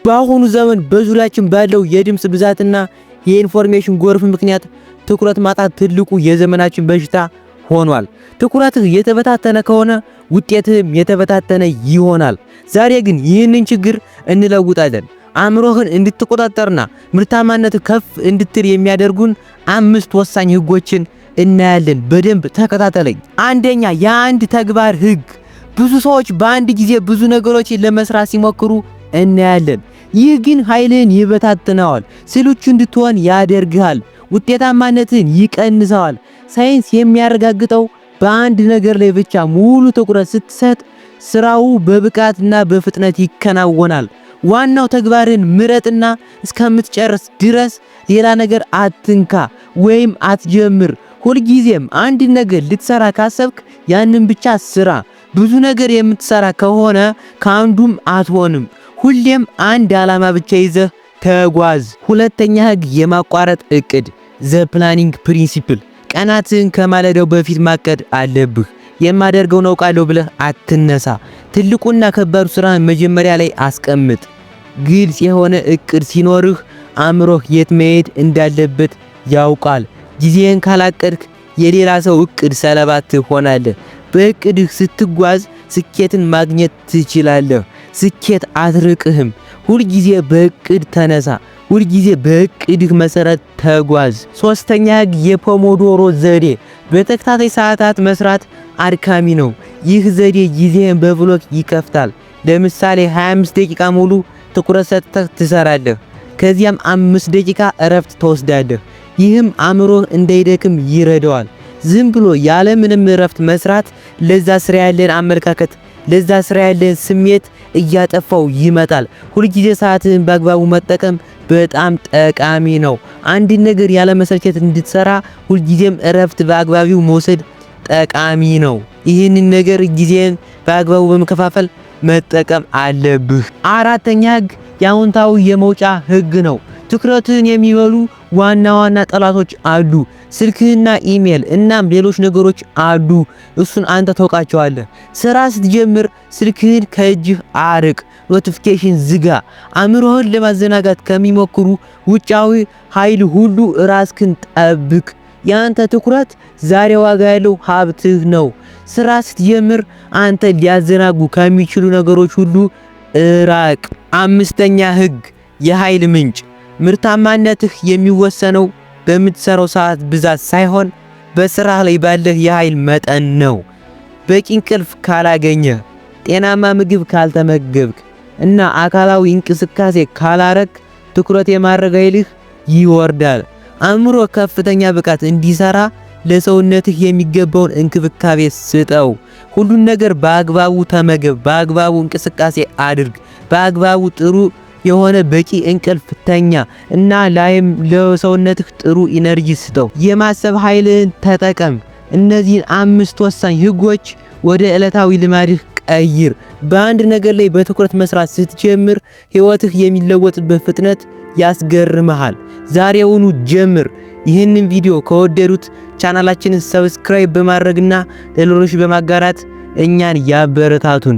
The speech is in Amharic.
በአሁኑ ዘመን በዙሪያችን ባለው የድምጽ ብዛትና የኢንፎርሜሽን ጎርፍ ምክንያት ትኩረት ማጣት ትልቁ የዘመናችን በሽታ ሆኗል። ትኩረትህ የተበታተነ ከሆነ ውጤትህም የተበታተነ ይሆናል። ዛሬ ግን ይህንን ችግር እንለውጣለን። አእምሮህን እንድትቆጣጠርና ምርታማነት ከፍ እንድትል የሚያደርጉን 5 ወሳኝ ህጎችን እናያለን። በደንብ ተከታተለኝ። አንደኛ፣ የአንድ ተግባር ህግ። ብዙ ሰዎች በአንድ ጊዜ ብዙ ነገሮችን ለመስራት ሲሞክሩ እናያለን። ይህ ግን ኃይልህን ይበታትነዋል፣ ስልቹ እንድትሆን ያደርግሃል፣ ውጤታማነትን ይቀንሰዋል። ሳይንስ የሚያረጋግጠው በአንድ ነገር ላይ ብቻ ሙሉ ትኩረት ስትሰጥ ስራው በብቃትና በፍጥነት ይከናወናል። ዋናው ተግባርን ምረጥና እስከምትጨርስ ድረስ ሌላ ነገር አትንካ ወይም አትጀምር። ሁልጊዜም አንድ ነገር ልትሰራ ካሰብክ ያንን ብቻ ስራ። ብዙ ነገር የምትሰራ ከሆነ ከአንዱም አትሆንም። ሁሌም አንድ ዓላማ ብቻ ይዘህ ተጓዝ። ሁለተኛ ህግ፣ የማቋረጥ እቅድ ዘ ፕላኒንግ ፕሪንሲፕል። ቀናትን ከማለዳው በፊት ማቀድ አለብህ። የማደርገውን አውቃለሁ ብለህ አትነሳ። ትልቁና ከባዱ ስራን መጀመሪያ ላይ አስቀምጥ። ግልጽ የሆነ እቅድ ሲኖርህ አእምሮህ የት መሄድ እንዳለበት ያውቃል። ጊዜህን ካላቀድክ የሌላ ሰው እቅድ ሰለባ ትሆናለህ። በእቅድህ ስትጓዝ ስኬትን ማግኘት ትችላለህ። ስኬት አትርቅህም። ሁልጊዜ በእቅድ ተነሳ። ሁልጊዜ በእቅድህ መሰረት ተጓዝ። ሶስተኛ ህግ፣ የፖሞዶሮ ዘዴ። በተከታታይ ሰዓታት መስራት አድካሚ ነው። ይህ ዘዴ ጊዜህን በብሎክ ይከፍታል። ለምሳሌ 25 ደቂቃ ሙሉ ትኩረት ሰጥተህ ትሰራለህ። ከዚያም 5 ደቂቃ እረፍት ትወስዳለህ። ይህም አእምሮህ እንዳይደክም ይረዳዋል። ዝም ብሎ ያለ ምንም እረፍት መስራት ለዛ ስራ ያለን አመለካከት፣ ለዛ ስራ ያለን ስሜት እያጠፋው ይመጣል። ሁልጊዜ ሰዓትን በአግባቡ መጠቀም በጣም ጠቃሚ ነው። አንድ ነገር ያለ መሰልቸት እንድትሰራ ሁልጊዜም እረፍት በአግባቡ መውሰድ ጠቃሚ ነው። ይህንን ነገር ጊዜን በአግባቡ በመከፋፈል መጠቀም አለብህ። አራተኛ ህግ፣ የአዎንታዊ የመውጫ ህግ ነው። ትኩረትህን የሚበሉ ዋና ዋና ጠላቶች አሉ። ስልክህና ኢሜል እናም ሌሎች ነገሮች አሉ። እሱን አንተ ታውቃቸዋለህ። ስራ ስትጀምር ስልክህን ከእጅህ አርቅ። ኖቲፊኬሽን ዝጋ። አእምሮህን ለማዘናጋት ከሚሞክሩ ውጫዊ ኃይል ሁሉ ራስክን ጠብቅ። ያንተ ትኩረት ዛሬ ዋጋ ያለው ሀብትህ ነው። ስራ ስትጀምር አንተ ሊያዘናጉ ከሚችሉ ነገሮች ሁሉ ራቅ። አምስተኛ ህግ፣ የኃይል ምንጭ። ምርታማነትህ የሚወሰነው በምትሰራው ሰዓት ብዛት ሳይሆን በስራህ ላይ ባለህ የኃይል መጠን ነው። በቂ እንቅልፍ ካላገኘህ፣ ጤናማ ምግብ ካልተመገብክ እና አካላዊ እንቅስቃሴ ካላረክ ትኩረት የማድረግ ኃይልህ ይወርዳል። አእምሮ ከፍተኛ ብቃት እንዲሰራ ለሰውነትህ የሚገባውን እንክብካቤ ስጠው። ሁሉን ነገር በአግባቡ ተመገብ፣ በአግባቡ እንቅስቃሴ አድርግ፣ በአግባቡ ጥሩ የሆነ በቂ እንቅልፍ ተኛ እና ለሰውነትህ ጥሩ ኢነርጂ ስጠው። የማሰብ ኃይልን ተጠቀም። እነዚህን 5 ወሳኝ ህጎች ወደ ዕለታዊ ልማድህ ቀይር። በአንድ ነገር ላይ በትኩረት መስራት ስትጀምር ህይወትህ የሚለወጥበት ፍጥነት ያስገርምሃል። ዛሬውኑ ጀምር። ይህንን ቪዲዮ ከወደዱት ቻናላችንን ሰብስክራይብ በማድረግና ለሌሎች በማጋራት እኛን ያበረታቱን።